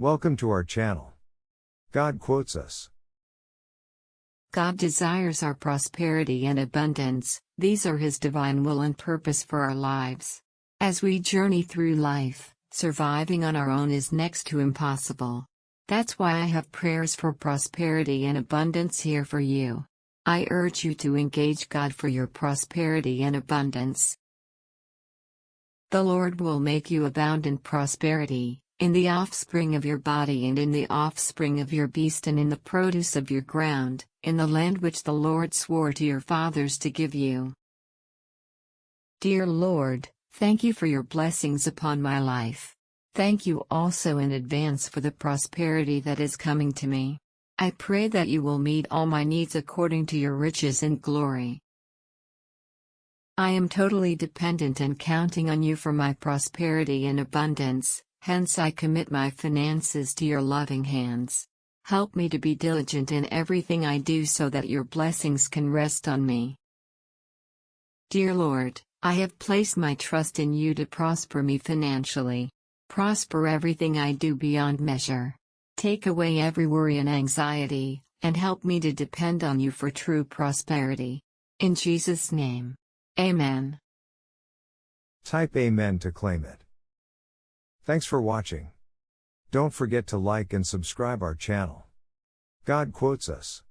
Welcome to our channel. God quotes us. God desires our prosperity and abundance. These are His divine will and purpose for our lives. As we journey through life, surviving on our own is next to impossible. That's why I have prayers for prosperity and abundance here for you. I urge you to engage God for your prosperity and abundance. The Lord will make you abound in prosperity, in the offspring of your body and in the offspring of your beast and in the produce of your ground, in the land which the Lord swore to your fathers to give you. Dear Lord, thank you for your blessings upon my life. Thank you also in advance for the prosperity that is coming to me. I pray that you will meet all my needs according to your riches and glory. I am totally dependent and counting on you for my prosperity and abundance. Hence I commit my finances to your loving hands. Help me to be diligent in everything I do so that your blessings can rest on me. Dear Lord, I have placed my trust in you to prosper me financially. Prosper everything I do beyond measure. Take away every worry and anxiety, and help me to depend on you for true prosperity. In Jesus' name. Amen. Type Amen to claim it. Thanks for watching. Don't forget to like and subscribe our channel. God quotes us.